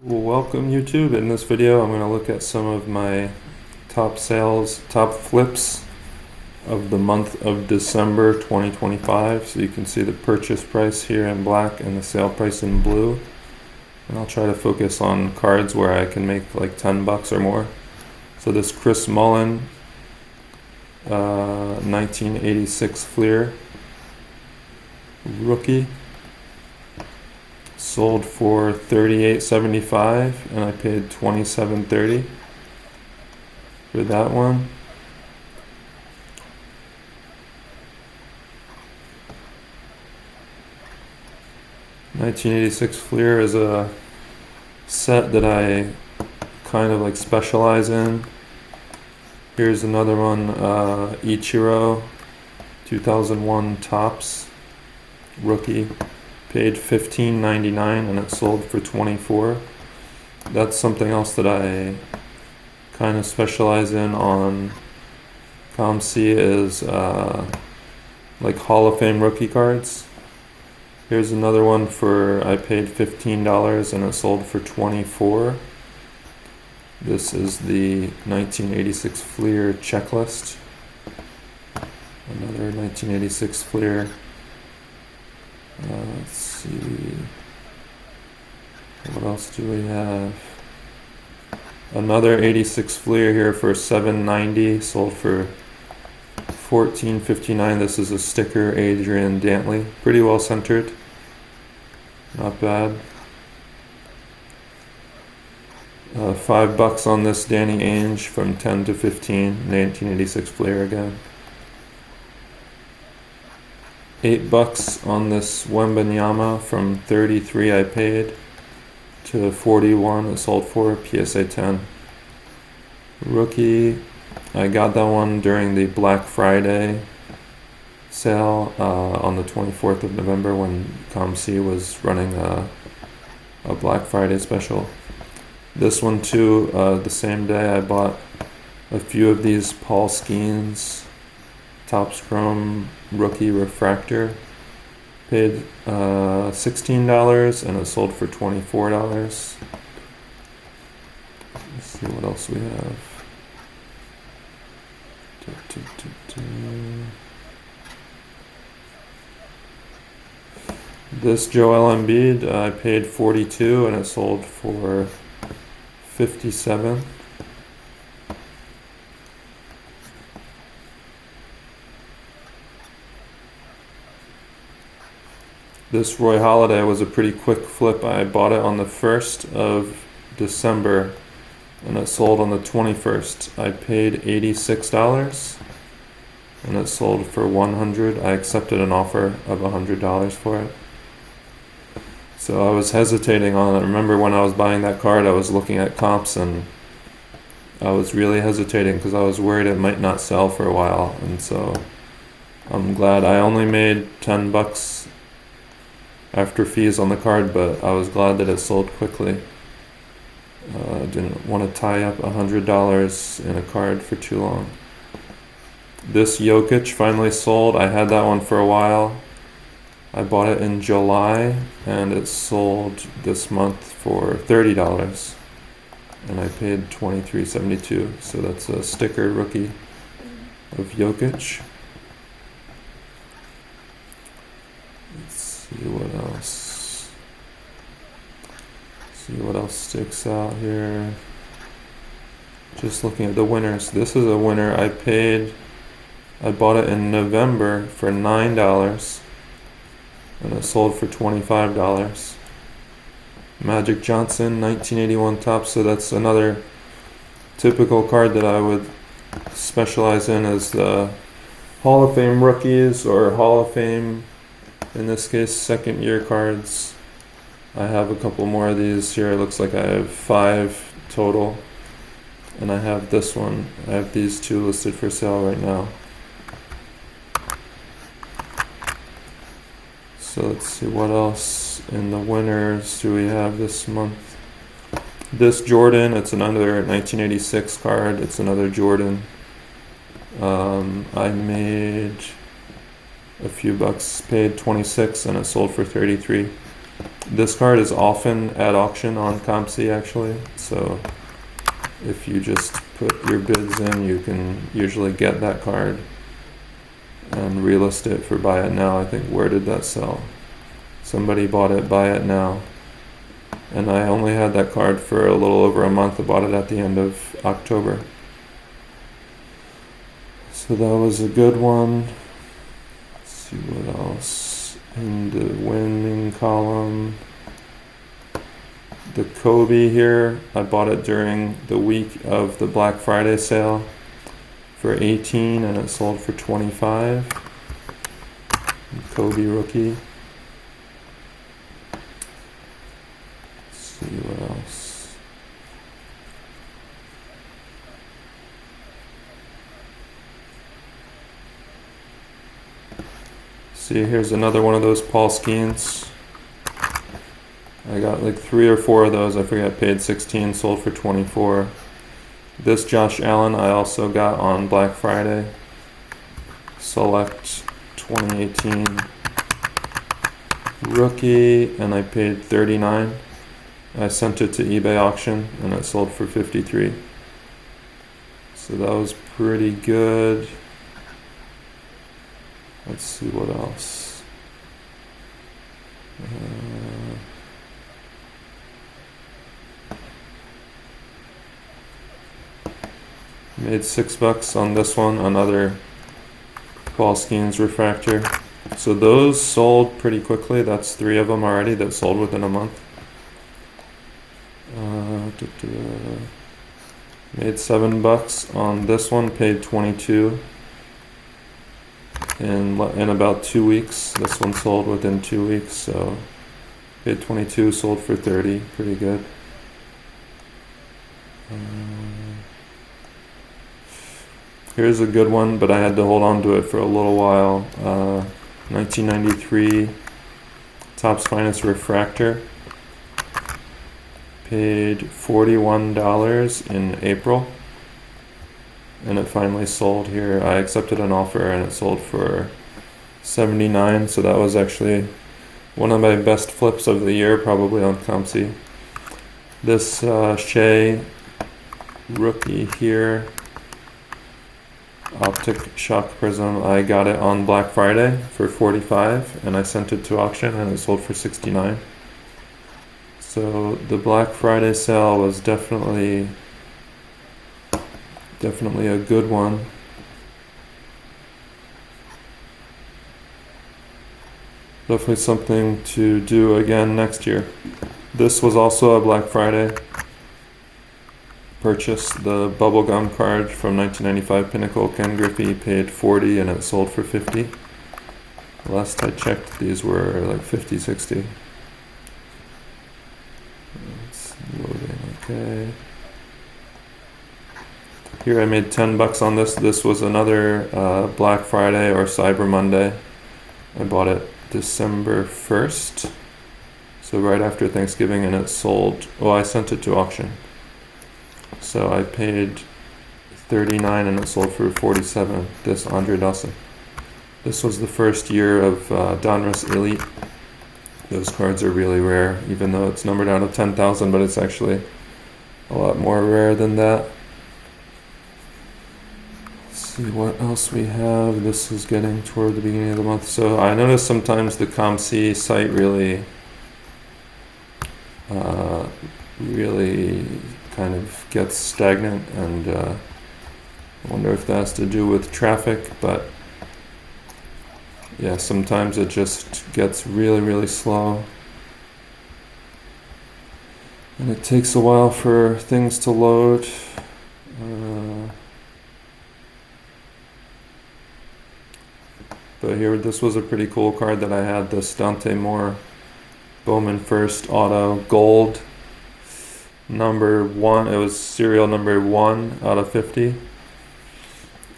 Welcome YouTube. In this video I'm going to look at some of my top flips of the month of December 2025. So you can see the purchase price here in black and the sale price in blue. And I'll try to focus on cards where I can make like 10 bucks or more. So this Chris Mullin 1986 Fleer rookie sold for $38.75 and I paid $27.30 for that one. $1986 Fleer is a set that I kind of like specialize in. Here's another one, Ichiro 2001 Topps rookie. Paid $15.99 and it sold for $24. That's something else that I kind of specialize in on COMC is like Hall of Fame rookie cards. Here's another one I paid $15 and it sold for $24. This is the 1986 Fleer checklist. Another 1986 Fleer. Let's see, what else do we have? Another 86 Fleer here for $7.90, sold for $14.59. This is a sticker, Adrian Dantley, pretty well centered, not bad. $5 on this Danny Ainge from 10 to 15, 1986 Fleer again. $8 on this Wembanyama from 33 I paid to 41 it sold for, PSA 10. Rookie, I got that one during the Black Friday sale on the 24th of November when COMC was running a Black Friday special. This one too, the same day I bought a few of these Paul Skeens Topps Chrome rookie refractor. Paid $16 and it sold for $24. Let's see what else we have. This Joel Embiid, I paid $42 and it sold for $57. This Roy Halladay was a pretty quick flip. I bought it on the 1st of December and it sold on the 21st. I paid $86 and it sold for $100. I accepted an offer of $100 for it. So I was hesitating on it. I remember when I was buying that card, I was looking at comps and I was really hesitating because I was worried it might not sell for a while. And so I'm glad I only made 10 bucks after fees on the card, but I was glad that it sold quickly. I didn't want to tie up $100 in a card for too long. This Jokic finally sold. I had that one for a while. I bought it in July and it sold this month for $30 and I paid $23.72. So that's a sticker rookie of Jokic. See what else sticks out here. Just looking at the winners. This is a winner. I bought it in November for $9 and it sold for $25. Magic Johnson 1981 Topps. So that's another typical card that I would specialize in as the Hall of Fame rookies or Hall of Fame, in this case, second year cards. I have a couple more of these here. It looks like I have 5 total. And I have this one. I have these 2 listed for sale right now. So let's see what else in the winners do we have this month. This Jordan, it's another 1986 card. It's another Jordan. I made a few bucks, paid 26 and it sold for 33. This card is often at auction on COMC actually, so if you just put your bids in, you can usually get that card and relist it for buy it now. I think, where did that sell? Somebody bought it, buy it now. And I only had that card for a little over a month. I bought it at the end of October. So that was a good one. Let's see what else. In the winning column, the Kobe here, I bought it during the week of the Black Friday sale for 18 and it sold for 25. Kobe rookie. Let's see what else. See, here's another one of those Paul Skeens. I got like 3 or 4 of those. I forget, paid 16, sold for 24. This Josh Allen I also got on Black Friday. Select 2018 rookie, and I paid 39. I sent it to eBay auction and it sold for 53. So that was pretty good. Let's see what else. Made $6 on this one, another Paul Skeens refractor. So those sold pretty quickly. That's 3 of them already that sold within a month. Made $7 on this one, paid 22 in about 2 weeks. This one sold within 2 weeks, so paid 22, sold for 30, pretty good. Here's a good one, but I had to hold on to it for a little while. 1993 Topps Finest refractor. Paid $41 in April, and it finally sold here. I accepted an offer and it sold for 79, so that was actually one of my best flips of the year, probably on COMC. This Shea rookie here, Optic Shock Prism, I got it on Black Friday for 45 and I sent it to auction and it sold for 69. So the Black Friday sale was definitely a good one. Definitely something to do again next year. This was also a Black Friday purchase. The bubblegum card from 1995 Pinnacle, Ken Griffey, paid 40 and it sold for 50. Last I checked, these were like 50, 60. It's loading, okay. Here I made $10 on this. This was another Black Friday or Cyber Monday. I bought it December 1st, so right after Thanksgiving, and it sold. Oh, I sent it to auction. So I paid 39 and it sold for 47. This Andre Dawson. This was the first year of Donruss Elite. Those cards are really rare, even though it's numbered out of 10,000, but it's actually a lot more rare than that. See what else we have. This is getting toward the beginning of the month. So I notice sometimes the COMC site really kind of gets stagnant, and I wonder if that has to do with traffic, but yeah, sometimes it just gets really slow and it takes a while for things to load. But here, this was a pretty cool card that I had, this Dante Moore Bowman First Auto Gold number 1. It was serial number 1 out of 50.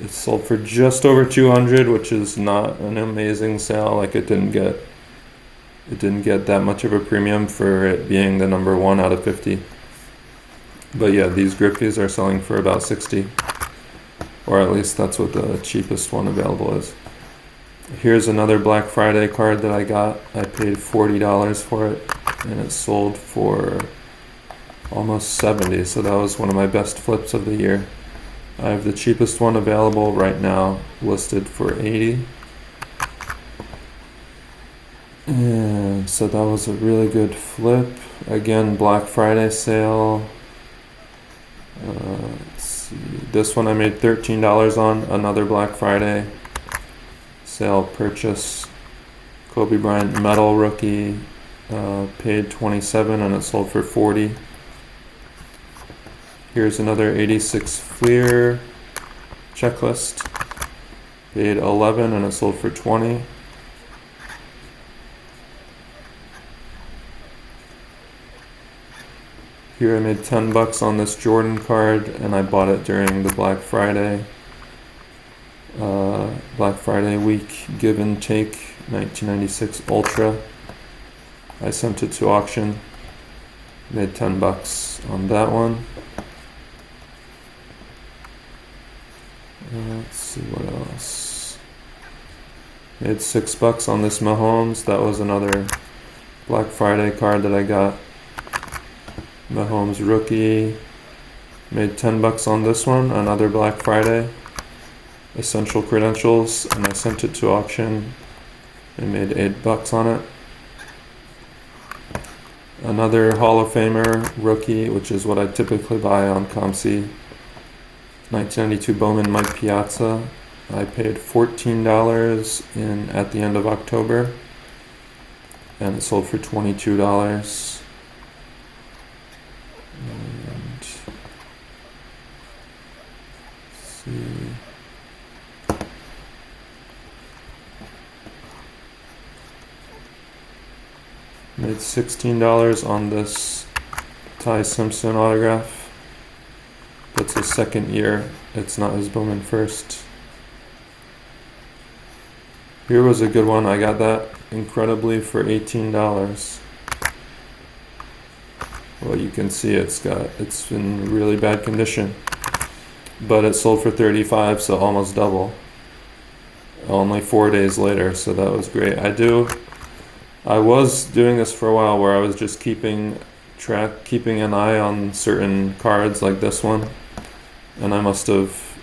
It sold for just over 200, which is not an amazing sale. Like, it didn't get that much of a premium for it being the number 1 out of 50. But yeah, these Griffies are selling for about 60, or at least that's what the cheapest one available is. Here's another Black Friday card that I got. I paid $40 for it. and it sold for almost 70, so that was one of my best flips of the year. I have the cheapest one available right now, listed for 80. And so that was a really good flip. Again, Black Friday sale. Let's see. This one I made $13 on, another Black Friday sale purchase. Kobe Bryant metal rookie, paid 27 and it sold for 40. Here's another 86 Fleer checklist, paid 11 and it sold for 20. Here I made 10 bucks on this Jordan card and I bought it during the Black Friday week give and take 1996 Ultra. I sent it to auction, made 10 bucks on that one. Let's see what else. Made 6 bucks on this Mahomes. That was another Black Friday card that I got. Mahomes rookie. Made 10 bucks on this one, another Black Friday. Essential credentials, and I sent it to auction and made 8 bucks on it. Another Hall of Famer rookie, which is what I typically buy on COMC. 1992 Bowman Mike Piazza. I paid $14 at the end of October, and it sold for $22. And let's see. Made $16 on this Ty Simpson autograph. That's his second year. It's not his Bowman first. Here was a good one. I got that incredibly for $18. Well, you can see it's in really bad condition, but it sold for 35, so almost double. Only 4 days later, so that was great. I was doing this for a while where I was just keeping an eye on certain cards like this one, and I must have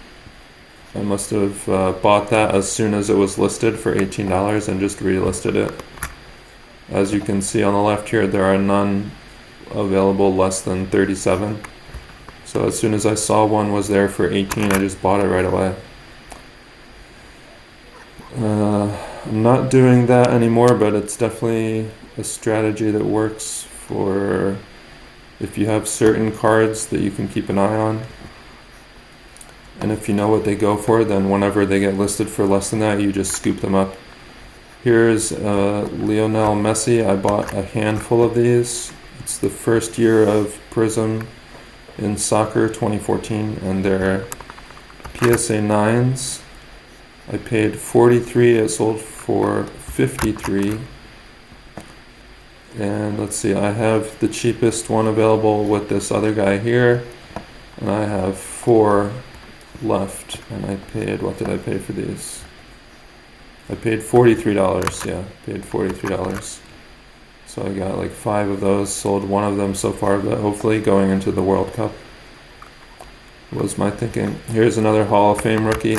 bought that as soon as it was listed for $18 and just relisted it. As you can see on the left here, there are none available less than 37. So as soon as I saw one was there for 18, I just bought it right away. I'm not doing that anymore, but it's definitely a strategy that works for if you have certain cards that you can keep an eye on. And if you know what they go for, then whenever they get listed for less than that, you just scoop them up. Here's Lionel Messi. I bought a handful of these. It's the first year of Prism in soccer 2014, and they're PSA 9s. I paid 43, it sold for 53. And let's see, I have the cheapest one available with this other guy here, and I have 4 left, and I paid, what did I pay for these? I paid $43, yeah, paid $43. So I got like 5 of those, sold one of them so far, but hopefully going into the World Cup was my thinking. Here's another Hall of Fame rookie,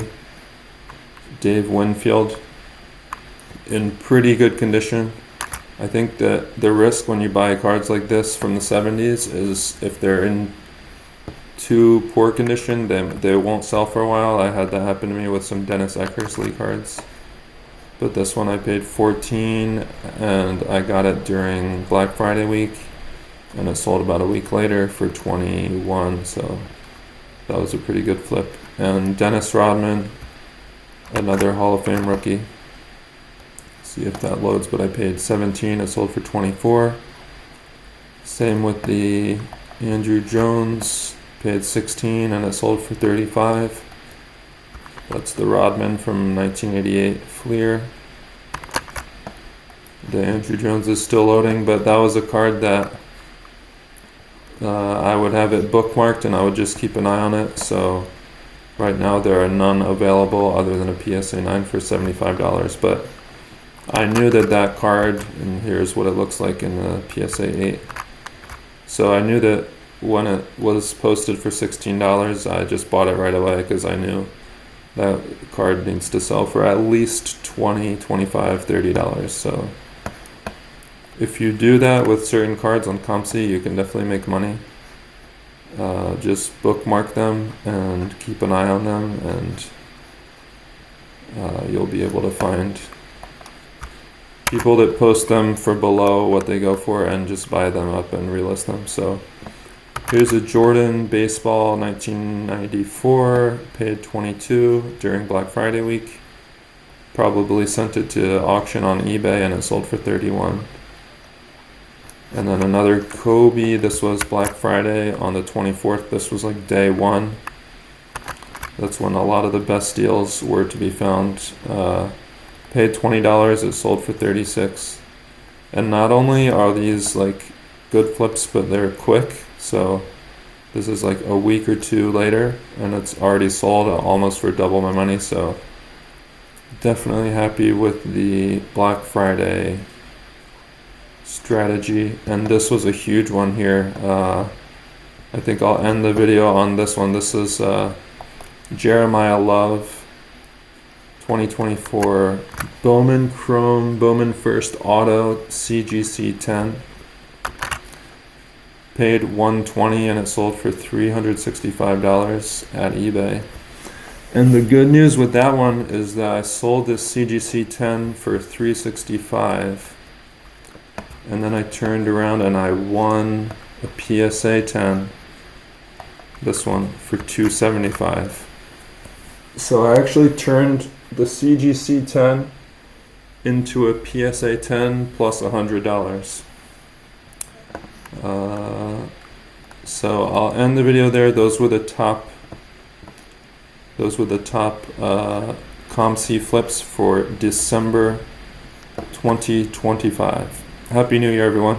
Dave Winfield, in pretty good condition. I think that the risk when you buy cards like this from the 70s is if they're in too poor condition, they won't sell for a while. I had that happen to me with some Dennis Eckersley cards. But this one I paid 14 and I got it during Black Friday week, and it sold about a week later for 21, so that was a pretty good flip. And Dennis Rodman, another Hall of Fame rookie. See if that loads, but I paid 17, it sold for 24. Same with the Andrew Jones, paid 16 and it sold for 35. That's the Rodman from 1988 Fleer. The Andrew Jones is still loading, but that was a card that I would have it bookmarked and I would just keep an eye on it. So right now there are none available other than a PSA 9 for $75, but I knew that card, and here's what it looks like in the PSA 8. So I knew that when it was posted for $16, I just bought it right away because I knew that card needs to sell for at least $20, $25, $30. So if you do that with certain cards on COMC, you can definitely make money. Just bookmark them and keep an eye on them, and you'll be able to find people that post them for below what they go for and just buy them up and relist them. So here's a Jordan baseball 1994, paid $22 during Black Friday week. Probably sent it to auction on eBay and it sold for $31. And then another Kobe, this was Black Friday on the 24th. This was like day one. That's when a lot of the best deals were to be found. Paid $20, it sold for $36. And not only are these like good flips, but they're quick. So this is like a week or two later and it's already sold almost for double my money. So definitely happy with the Black Friday strategy. And this was a huge one here. I think I'll end the video on this one. This is Jeremiah Love 2024 Bowman Chrome Bowman First Auto CGC 10. Paid $120 and it sold for $365 at eBay. And the good news with that one is that I sold this CGC 10 for $365, and then I turned around and I won a PSA 10, this one, for $275. So I actually turned the CGC 10 into a PSA 10 plus $100. So I'll end the video there. Those were the top COMC flips for December 2025. Happy New Year, everyone.